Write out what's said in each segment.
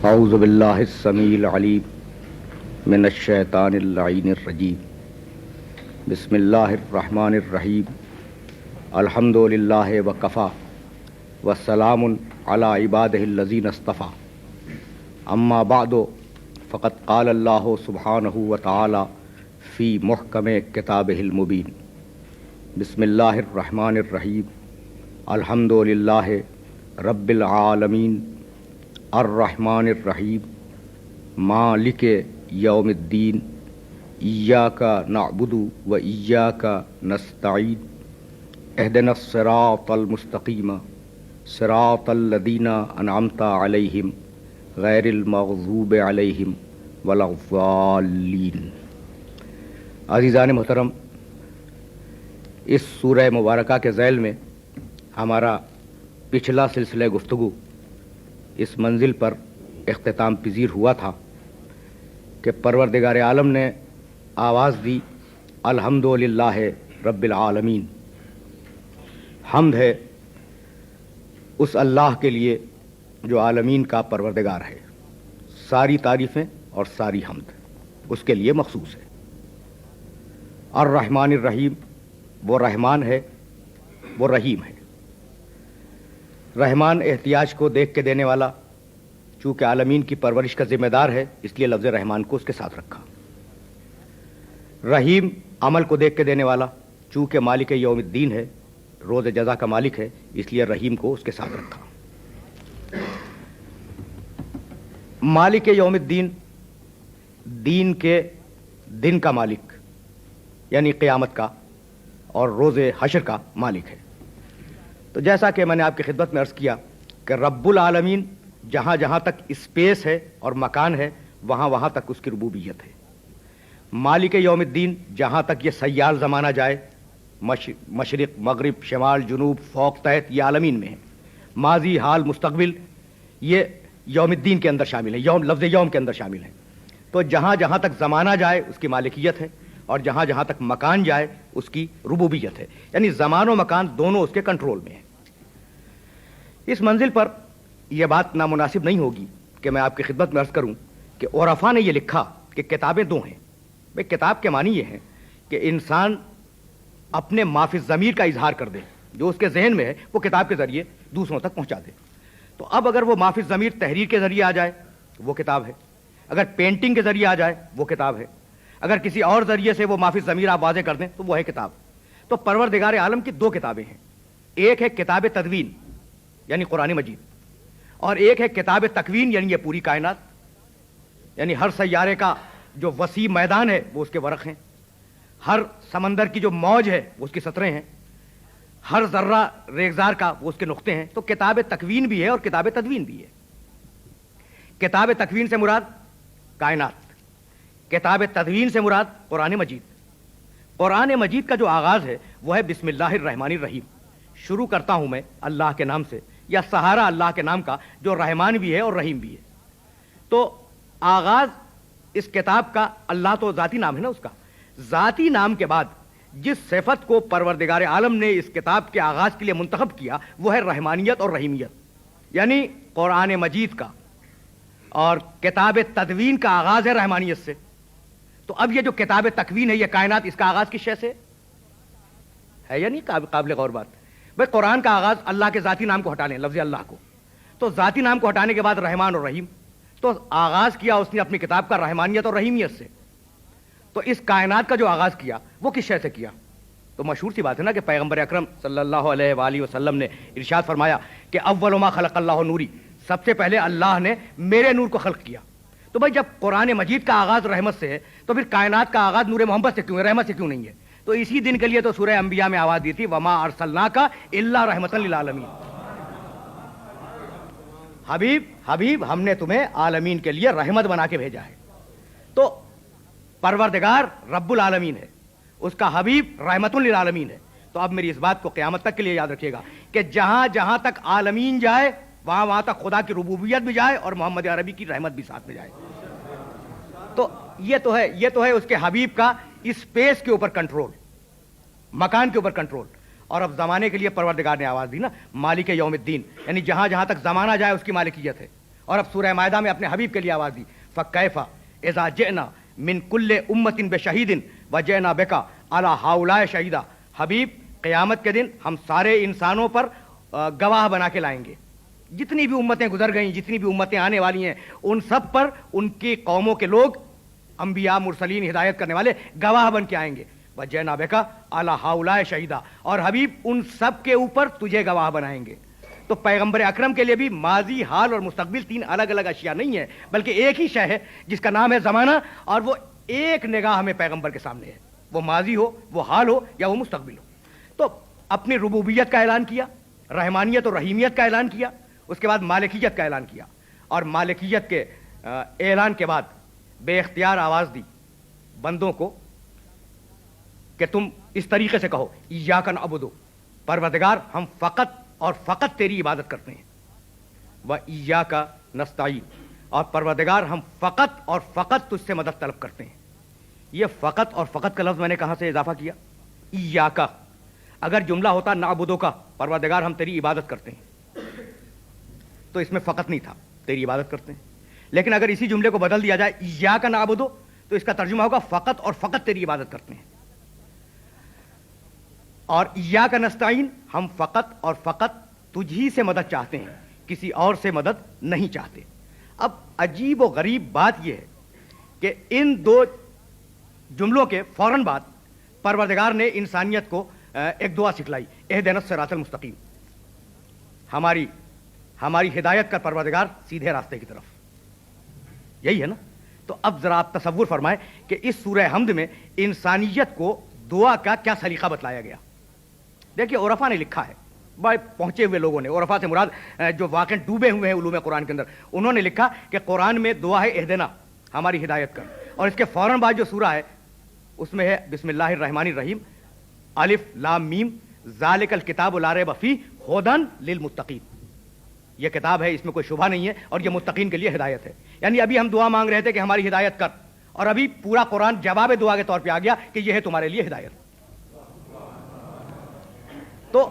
اعوذ باللہ السمیع العلیم من الشیطان اللعین الرجیم بسم اللہ الرحمن الرحیم الحمد للہ وکفی والسلام علی عبادہ الذین اصطفی اما بعد فقد قال اللہ سبحانہ وتعالی فی محکم کتابہ المبین بسم اللہ الرحمن الرحیم الحمد للہ رب العالمین الرحمن الرحیم مالک یوم الدین ایاک نعبد و ایاک نستعین اہدنا الصراط المستقیم صراط الذین انعمت علیہم غیر المغضوب علیہم ولا الضالین۔ عزیزان محترم، اس سورہ مبارکہ کے ذیل میں ہمارا پچھلا سلسلہ گفتگو اس منزل پر اختتام پذیر ہوا تھا کہ پروردگار عالم نے آواز دی الحمد للہ رب العالمین، حمد ہے اس اللہ کے لیے جو عالمین کا پروردگار ہے، ساری تعریفیں اور ساری حمد اس کے لیے مخصوص ہے۔ الرحمن الرحیم، وہ رحمان ہے، وہ رحیم ہے۔ رحمان احتیاج کو دیکھ کے دینے والا، چونکہ عالمین کی پرورش کا ذمہ دار ہے اس لیے لفظ رحمان کو اس کے ساتھ رکھا۔ رحیم عمل کو دیکھ کے دینے والا، چونکہ مالک یوم الدین ہے، روز جزا کا مالک ہے، اس لیے رحیم کو اس کے ساتھ رکھا۔ مالک یوم الدین، دین کے دن کا مالک یعنی قیامت کا اور روز حشر کا مالک ہے۔ تو جیسا کہ میں نے آپ کی خدمت میں عرض کیا کہ رب العالمین جہاں جہاں تک اسپیس ہے اور مکان ہے وہاں وہاں تک اس کی ربوبیت ہے۔ مالک یوم الدین، جہاں تک یہ سیال زمانہ جائے، مشرق مغرب شمال جنوب فوق تحت، یہ عالمین میں ہے۔ ماضی حال مستقبل یہ یوم الدین کے اندر شامل ہے، لفظ یوم کے اندر شامل ہے۔ تو جہاں جہاں تک زمانہ جائے اس کی مالکیت ہے، اور جہاں جہاں تک مکان جائے اس کی ربوبیت ہے، یعنی زمان و مکان دونوں اس کے کنٹرول میں ہیں۔ اس منزل پر یہ بات نامناسب نہیں ہوگی کہ میں آپ کی خدمت میں عرض کروں کہ عرفاء نے یہ لکھا کہ کتابیں دو ہیں۔ بھئی کتاب کے معنی یہ ہے کہ انسان اپنے ما فی الضمیر کا اظہار کر دے، جو اس کے ذہن میں ہے وہ کتاب کے ذریعے دوسروں تک پہنچا دے۔ تو اب اگر وہ ما فی الضمیر تحریر کے ذریعے آ جائے وہ کتاب ہے، اگر پینٹنگ کے ذریعے آ جائے وہ کتاب ہے، اگر کسی اور ذریعے سے وہ ما فی الضمیر آپ واضح کر دیں تو وہ ہے کتاب۔ تو پروردگار عالم کی دو کتابیں ہیں، ایک ہے کتاب تدوین یعنی قرآن مجید، اور ایک ہے کتاب تکوین یعنی یہ پوری کائنات، یعنی ہر سیارے کا جو وسیع میدان ہے وہ اس کے ورق ہیں، ہر سمندر کی جو موج ہے وہ اس کی سطریں ہیں، ہر ذرہ ریگزار کا وہ اس کے نقطے ہیں۔ تو کتاب تکوین بھی ہے اور کتاب تدوین بھی ہے۔ کتاب تکوین سے مراد کائنات، کتاب تدوین سے مراد قرآن مجید۔ قرآن مجید کا جو آغاز ہے وہ ہے بسم اللہ الرحمن الرحیم، شروع کرتا ہوں میں اللہ کے نام سے، یا سہارا اللہ کے نام کا جو رحمان بھی ہے اور رحیم بھی ہے۔ تو آغاز اس کتاب کا، اللہ تو ذاتی نام ہے نا اس کا، ذاتی نام کے بعد جس صفت کو پروردگار عالم نے اس کتاب کے آغاز کے لیے منتخب کیا وہ ہے رحمانیت اور رحیمیت، یعنی قرآن مجید کا اور کتاب تدوین کا آغاز ہے رحمانیت سے۔ تو اب یہ جو کتاب تکوین ہے، یہ کائنات، اس کا آغاز کس شے سے ہے یا نہیں؟ قابل غور بات۔ بھئی قرآن کا آغاز اللہ کے ذاتی نام کو ہٹا لیں، لفظ اللہ کو، تو ذاتی نام کو ہٹانے کے بعد رحمان اور رحیم، تو آغاز کیا اس نے اپنی کتاب کا رحمانیت اور رحیمیت سے۔ تو اس کائنات کا جو آغاز کیا وہ کس شے سے کیا؟ تو مشہور سی بات ہے نا کہ پیغمبر اکرم صلی اللہ علیہ وآلہ وسلم نے ارشاد فرمایا کہ اول ما خلق اللہ نوری، سب سے پہلے اللہ نے میرے نور کو خلق کیا۔ تو بھائی جب قرآن مجید کا آغاز رحمت سے ہے تو پھر کائنات کا آغاز نور محمد سے کیوں ہے، رحمت سے کیوں نہیں ہے؟ تو اسی دن کے لیے تو سورہ انبیاء میں آواز دی تھی وما ارسلناک الا رحمتا للعالمین، حبیب ہم نے تمہیں عالمین کے لیے رحمت بنا کے بھیجا ہے۔ تو پروردگار رب العالمین ہے، اس کا حبیب رحمت للعالمین ہے۔ تو اب میری اس بات کو قیامت تک کے لیے یاد رکھیے گا کہ جہاں جہاں تک عالمین جائے وہاں وہاں تک خدا کی ربوبیت بھی جائے اور محمد عربی کی رحمت بھی ساتھ میں جائے۔ تو یہ تو ہے اس کے حبیب کا اسپیس کے اوپر کنٹرول، مکان کے اوپر کنٹرول۔ اور اب زمانے کے لیے پروردگار نے آواز دی نا مالک یوم الدین، یعنی جہاں جہاں تک زمانہ جائے اس کی مالکیت ہے، اور اب سورہ مائدہ میں اپنے حبیب کے لیے آواز دی، فکیف اذا جئنا من کل امت بشہید وجئنا بک علی ہؤلاء شہیدا، حبیب قیامت کے دن ہم سارے انسانوں پر گواہ بنا کے لائیں گے، جتنی بھی امتیں گزر گئیں، جتنی بھی امتیں آنے والی ہیں، ان سب پر ان کی قوموں کے لوگ، انبیاء مرسلین ہدایت کرنے والے گواہ بن کے آئیں گے، وجئنا بک علی ہؤلاء شہیدا، اور حبیب ان سب کے اوپر تجھے گواہ بنائیں گے۔ تو پیغمبر اکرم کے لیے بھی ماضی، حال اور مستقبل تین الگ الگ اشیاء نہیں ہے، بلکہ ایک ہی شے ہے جس کا نام ہے زمانہ، اور وہ ایک نگاہ میں پیغمبر کے سامنے ہے، وہ ماضی ہو، وہ حال ہو، یا وہ مستقبل ہو۔ تو اپنی ربوبیت کا اعلان کیا، رحمانیت اور رحیمیت کا اعلان کیا، اس کے بعد مالکیت کا اعلان کیا، اور مالکیت کے اعلان کے بعد بے اختیار آواز دی بندوں کو کہ تم اس طریقے سے کہو، ایاک نعبد، پروردگار ہم فقط اور فقط تیری عبادت کرتے ہیں، وایاک نستعین، اور پروردگار ہم فقط اور فقط تجھ سے مدد طلب کرتے ہیں۔ یہ فقط اور فقط کا لفظ میں نے کہاں سے اضافہ کیا؟ ایاک، اگر جملہ ہوتا نعبدو کا، پروردگار ہم تیری عبادت کرتے ہیں، تو اس میں فقط نہیں تھا، تیری عبادت کرتے ہیں، لیکن اگر اسی جملے کو بدل دیا جائے ایاک نعبدو، تو اس کا ترجمہ ہوگا فقط اور فقط تیری عبادت کرتے ہیں، اور ایاک نستعین، ہم فقط اور فقط تجھ ہی سے مدد چاہتے ہیں، کسی اور سے مدد نہیں چاہتے۔ اب عجیب و غریب بات یہ ہے کہ ان دو جملوں کے فوراً بعد پروردگار نے انسانیت کو ایک دعا سکھلائی، اہدنا الصراط المستقیم، ہماری ہدایت کا پروردگار سیدھے راستے کی طرف، یہی ہے نا؟ تو اب ذرا آپ تصور فرمائیں کہ اس سورہ حمد میں انسانیت کو دعا کا کیا سلیقہ بتلایا گیا۔ دیکھیے عرفا نے لکھا ہے، بڑے پہنچے ہوئے لوگوں نے، عرفا سے مراد جو واقعی ڈوبے ہوئے ہیں علوم قرآن کے اندر، انہوں نے لکھا کہ قرآن میں دعا ہے اہدنا، ہماری ہدایت کر، اور اس کے فوراً بعد جو سورہ ہے اس میں ہے بسم اللہ الرحمن الرحیم، الف لام میم ذالک الکتاب لا ریب فیہ ھدی للمتقین، یہ کتاب ہے، اس میں کوئی شبہ نہیں ہے، اور یہ متقین کے لیے ہدایت ہے۔ یعنی ابھی ہم دعا مانگ رہے تھے کہ ہماری ہدایت کر، اور ابھی پورا قرآن جواب دعا کے طور پہ آ گیا کہ یہ ہے تمہارے لیے ہدایت۔ تو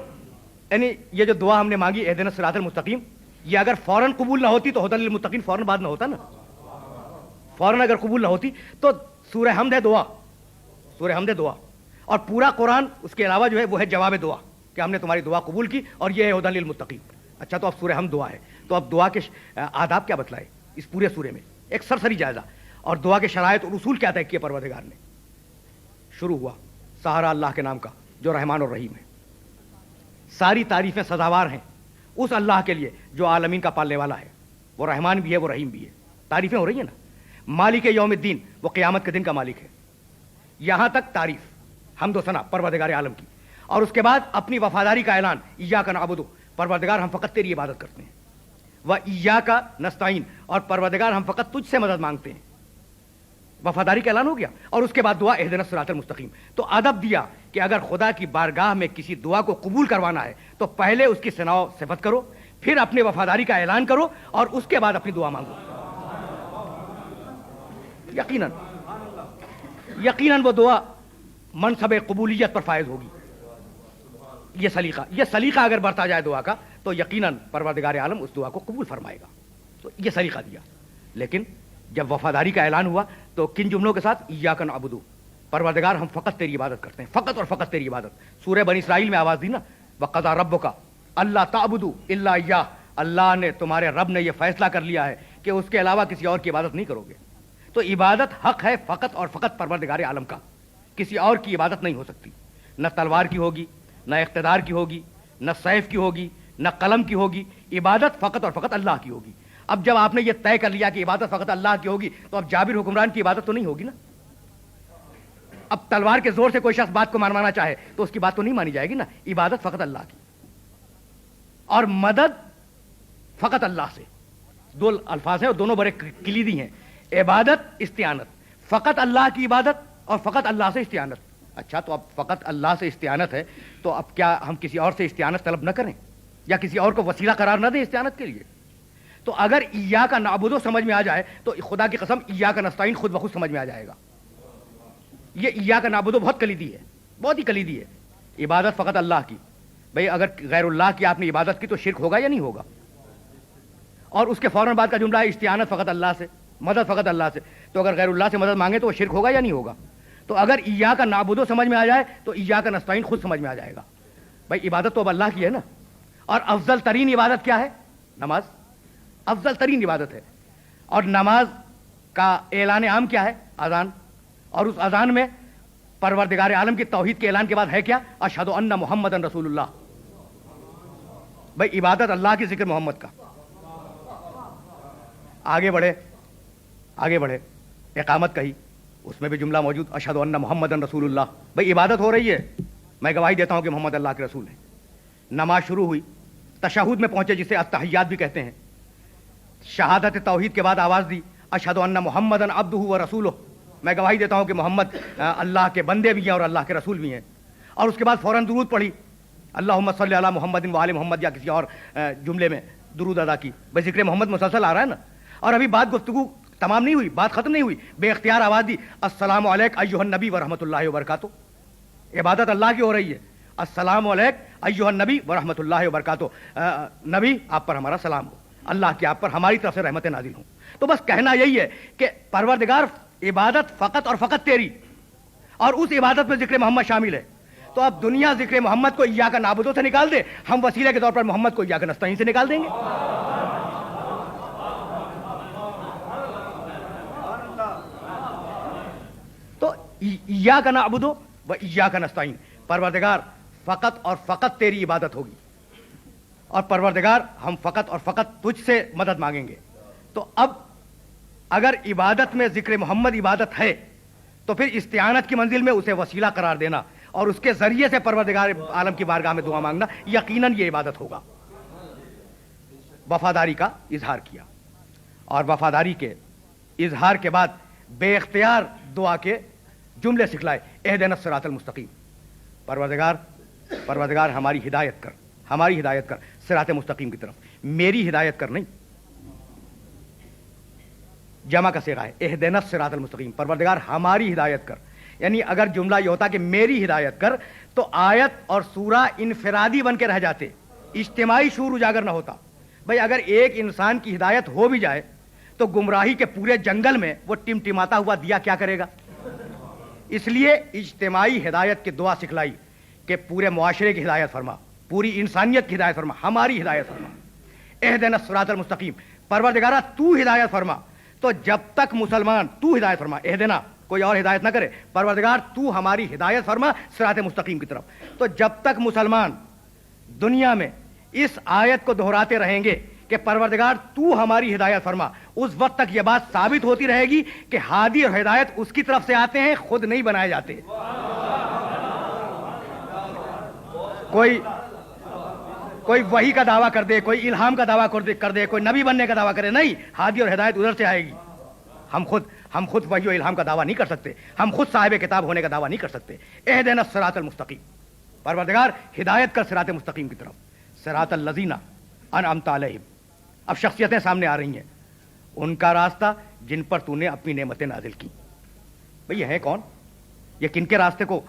یعنی یہ جو دعا ہم نے مانگی اہدنا الصراط المستقیم، یہ اگر فوراً قبول نہ ہوتی تو ھدی للمتقین فوراً بعد نہ ہوتا نا، فوراً اگر قبول نہ ہوتی تو سورہ حمد ہے دعا، سورہ حمد ہے دعا، اور پورا قرآن اس کے علاوہ جو ہے وہ ہے جواب دعا کہ ہم نے تمہاری دعا قبول کی اور یہ ہے ھدی للمتقین۔ اچھا، تو اب سورہ حمد دعا ہے، تو اب دعا کے آداب کیا بتلائے اس پورے سورے میں، ایک سرسری جائزہ، اور دعا کے شرائط اور اصول کیا طے کیے پروردگار نے۔ شروع ہوا سہارا اللہ کے نام کا جو رحمان اور رحیم ہے، ساری تعریفیں سزاوار ہیں اس اللہ کے لیے جو عالمین کا پالنے والا ہے، وہ رحمان بھی ہے، وہ رحیم بھی ہے، تعریفیں ہو رہی ہیں نا۔ مالک یوم الدین، وہ قیامت کے دن کا مالک ہے، یہاں تک تعریف حمد و ثنا پروردگار عالم کی، اور اس کے بعد اپنی وفاداری کا اعلان، ایاک نعبد، پروردگار ہم فقط تیری عبادت کرتے ہیں، وایاک نستعین، اور پروردگار ہم فقط تجھ سے مدد مانگتے ہیں، وفاداری کا اعلان ہو گیا، اور اس کے بعد دعا اہدنا الصراط المستقیم۔ تو ادب دیا کہ اگر خدا کی بارگاہ میں کسی دعا کو قبول کروانا ہے تو پہلے اس کی ثنا و صفت کرو، پھر اپنے وفاداری کا اعلان کرو، اور اس کے بعد اپنی دعا مانگو۔ یقیناً وہ دعا منصب قبولیت پر فائز ہوگی۔ یہ سلیقہ اگر برتا جائے دعا کا تو یقیناً پروردگار عالم اس دعا کو قبول فرمائے گا۔ تو یہ سلیقہ دیا، لیکن جب وفاداری کا اعلان ہوا تو کن جملوں کے ساتھ؟ ایاک نعبد، پروردگار ہم فقط تیری عبادت کرتے ہیں، فقط اور فقط تیری عبادت۔ سورہ بنی اسرائیل میں آواز دی نا، وقضى ربک الا تعبدوا الا ایاہ، اللہ نے، تمہارے رب نے یہ فیصلہ کر لیا ہے کہ اس کے علاوہ کسی اور کی عبادت نہیں کرو گے۔ تو عبادت حق ہے فقط اور فقط پروردگار عالم کا، کسی اور کی عبادت نہیں ہو سکتی، نہ تلوار کی ہوگی، نہ اقتدار کی ہوگی، نہ سیف کی ہوگی، نہ قلم کی ہوگی، عبادت فقط اور فقط اللہ کی ہوگی۔ اب جب آپ نے یہ طے کر لیا کہ عبادت فقط اللہ کی ہوگی تو اب جابر حکمران کی عبادت تو نہیں ہوگی نا۔ اب تلوار کے زور سے کوئی شخص بات کو منوانا چاہے تو اس کی بات تو نہیں مانی جائے گی نا، عبادت فقط اللہ کی، اور مدد فقط اللہ سے۔ دو الفاظ ہیں اور دونوں بڑے کلیدی ہیں، عبادت، استعانت، فقط اللہ کی عبادت اور فقط اللہ سے استعانت۔ اچھا، تو اب فقط اللہ سے استعانت ہے تو اب کیا ہم کسی اور سے استعانت طلب نہ کریں یا کسی اور کو وسیلہ قرار نہ دیں استعانت کے لیے؟ تو اگر ایاک نعبد سمجھ میں آ جائے تو خدا کی قسم ایاک نستعین خود بخود سمجھ میں آ جائے گا۔ یہ ایاک نعبد بہت کلیدی ہے، بہت ہی کلیدی ہے۔ عبادت فقط اللہ کی، بھئی اگر غیر اللہ کی آپ نے عبادت کی تو شرک ہوگا یا نہیں ہوگا؟ اور اس کے فوراً بعد کا جملہ ہے استعانت فقط اللہ سے، مدد فقط اللہ سے. تو اگر غیر اللہ سے مدد مانگے تو وہ شرک ہوگا یا نہیں ہوگا؟ تو اگر ایاک نعبدو سمجھ میں آ جائے تو ایاک نستعین خود سمجھ میں آ جائے گا. بھائی عبادت تو اب اللہ کی ہے نا. اور افضل ترین عبادت کیا ہے؟ نماز. افضل ترین عبادت ہے. اور نماز کا اعلان عام کیا ہے؟ اذان. اور اس اذان میں پروردگار عالم کی توحید کے اعلان کے بعد ہے کیا؟ اشہد ان محمد رسول اللہ. بھائی عبادت اللہ کی، ذکر محمد کا. آگے بڑھے اقامت کہی، اس میں بھی جملہ موجود اشہد ان محمد رسول اللہ. بھائی عبادت ہو رہی ہے، میں گواہی دیتا ہوں کہ محمد اللہ کے رسول ہیں. نماز شروع ہوئی، تشہد میں پہنچے جسے التحیات بھی کہتے ہیں. شہادت توحید کے بعد آواز دی اشہد ان محمد عبدہ و رسولہ، میں گواہی دیتا ہوں کہ محمد اللہ کے بندے بھی ہیں اور اللہ کے رسول بھی ہیں. اور اس کے بعد فوراً درود پڑھی، اللہم صلی علی محمد و آل محمد، یا کسی اور جملے میں درود ادا کی. بھائی ذکر محمد مسلسل آ رہا ہے نا. اور ابھی بات گفتگو تمام نہیں ہوئی، بات ختم نہیں ہوئی، بے اختیار آواز دی السلام علیک ایھا النبی ورحمۃ اللہ وبرکاتہ. عبادت اللہ کی ہو رہی ہے. السلام علیک ایھا النبی ورحمۃ اللہ وبرکاتہ. نبی آپ پر ہمارا سلام ہو، اللہ کی آپ پر ہماری طرف سے رحمتیں نازل ہوں. تو بس کہنا یہی ہے کہ پروردگار عبادت فقط اور فقط تیری، اور اس عبادت میں ذکر محمد شامل ہے. تو اب دنیا ذکر محمد کو ایاک نعبدو سے نکال دے، ہم وسیلے کے طور پر محمد کو ایاک نستعین سے نکال دیں گے. تو ایاک نعبدو و ایاک نستعین، پروردگار فقط اور فقط تیری عبادت ہوگی، اور پروردگار ہم فقط اور فقط تجھ سے مدد مانگیں گے. تو اب اگر عبادت میں ذکر محمد عبادت ہے تو پھر استعانت کی منزل میں اسے وسیلہ قرار دینا اور اس کے ذریعے سے پروردگار عالم کی بارگاہ میں دعا مانگنا یقیناً یہ عبادت ہوگا. وفاداری کا اظہار کیا، اور وفاداری کے اظہار کے بعد بے اختیار دعا کے جملے سکھلائے اہدنا الصراط المستقیم. پروردگار ہماری ہدایت کر صراط مستقیم کی طرف. میری ہدایت کر نہیں، جمع کا صیغہ ہے اہدنا الصراط المستقیم. پروردگار ہماری ہدایت کر، یعنی اگر جملہ یہ ہوتا کہ میری ہدایت کر تو آیت اور سورہ انفرادی بن کے رہ جاتے، اجتماعی شعور اجاگر نہ ہوتا. بھائی اگر ایک انسان کی ہدایت ہو بھی جائے تو گمراہی کے پورے جنگل میں وہ ٹمٹماتا ہوا دیا کیا کرے گا؟ اس لیے اجتماعی ہدایت کی دعا سکھلائی کہ پورے معاشرے کی ہدایت فرما، پوری انسانیت کی ہدایت فرما، ہماری ہدایت فرما. اہدنا الصراط المستقیم، پروردگارہ تو ہدایت فرما. تو جب تک مسلمان تو ہدایت فرما، اہدنا کوئی اور ہدایت نہ کرے، پروردگار تو ہماری ہدایت فرما صراط مستقیم کی طرف. تو جب تک مسلمان دنیا میں اس آیت کو دہراتے رہیں گے کہ پروردگار تو ہماری ہدایت فرما، اس وقت تک یہ بات ثابت ہوتی رہے گی کہ ہادی اور ہدایت اس کی طرف سے آتے ہیں، خود نہیں بنائے جاتے. کوئی وحی کا دعویٰ کر دے، کوئی الہام کا دعویٰ کر دے، کوئی نبی بننے کا دعویٰ کرے، نہیں، ہادی اور ہدایت ادھر سے آئے گی. ہم خود وحی و الہام کا دعویٰ نہیں کر سکتے، ہم خود صاحب کتاب ہونے کا دعویٰ نہیں کر سکتے. اہدنا الصراط المستقیم، پروردگار ہدایت کر صراط مستقیم کی طرف. صراط الذین انعمت علیہم، اب شخصیتیں سامنے آ رہی ہیں. ان کا راستہ جن پر تو نے اپنی نعمتیں نازل کی. بھئی یہ ہیں کون؟ یہ کن کے راستے کو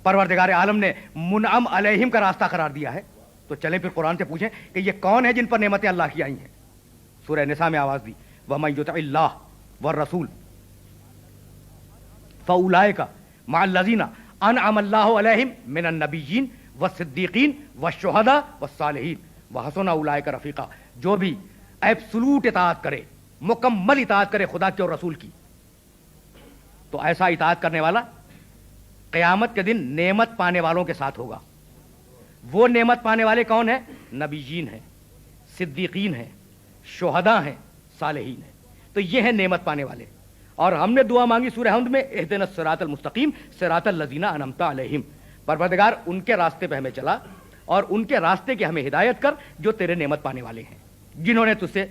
پروردگار عالم نے منعم علیہم کا راستہ قرار دیا ہے؟ تو چلیں پھر قرآن سے پوچھیں کہ یہ کون ہے جن پر نعمتیں اللہ کی آئی ہیں. سورہ نساء میں آواز دی وَمَن يُطِعِ اللَّهَ وَالرَّسُولَ فَأُولَٰئِكَ مَعَ الَّذِينَ أَنْعَمَ اللَّهُ عَلَيْهِم مِّنَ النَّبِيِّينَ وَالصِّدِّيقِينَ وَالشُّهَدَاءِ وَالصَّالِحِينَ وَحَسُنَ أُولَٰئِكَ رَفِیقًا. جو بھی ایبسولوٹ اطاعت کرے، مکمل اطاعت کرے خدا کی اور رسول کی، تو ایسا اطاعت کرنے والا قیامت کے دن نعمت پانے والوں کے ساتھ ہوگا. وہ نعمت پانے والے کون ہیں؟ نبیین ہیں، صدیقین ہیں، شہداء ہیں، صالحین ہیں. تو یہ ہیں نعمت پانے والے. اور ہم نے دعا مانگی سورہ حمد میں اہدنا الصراط المستقیم صراط الذین انعمت علیہم. پروردگار ان کے راستے پہ ہمیں چلا اور ان کے راستے کی ہمیں ہدایت کر جو تیرے نعمت پانے والے ہیں، جنہوں نے تجھ سے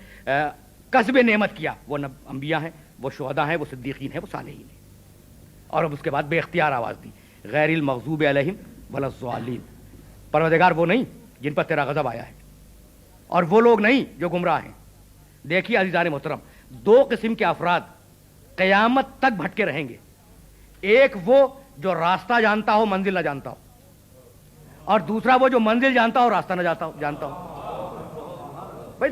کسب نعمت کیا. وہ انبیاء ہیں، وہ شہداء ہیں، وہ صدیقین ہیں، وہ صالحین ہیں. اور اب اس کے بعد بے اختیار آواز دی غیر المغضوب علیہم ولا الضالین. پروردگار وہ نہیں جن پر تیرا غضب آیا ہے، اور وہ لوگ نہیں جو گمراہ ہیں. دیکھیے عزیزان محترم، دو قسم کے افراد قیامت تک بھٹکے رہیں گے. ایک وہ جو راستہ جانتا ہو منزل نہ جانتا ہو، اور دوسرا وہ جو منزل جانتا ہو راستہ نہ جانتا ہو. بھائی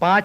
5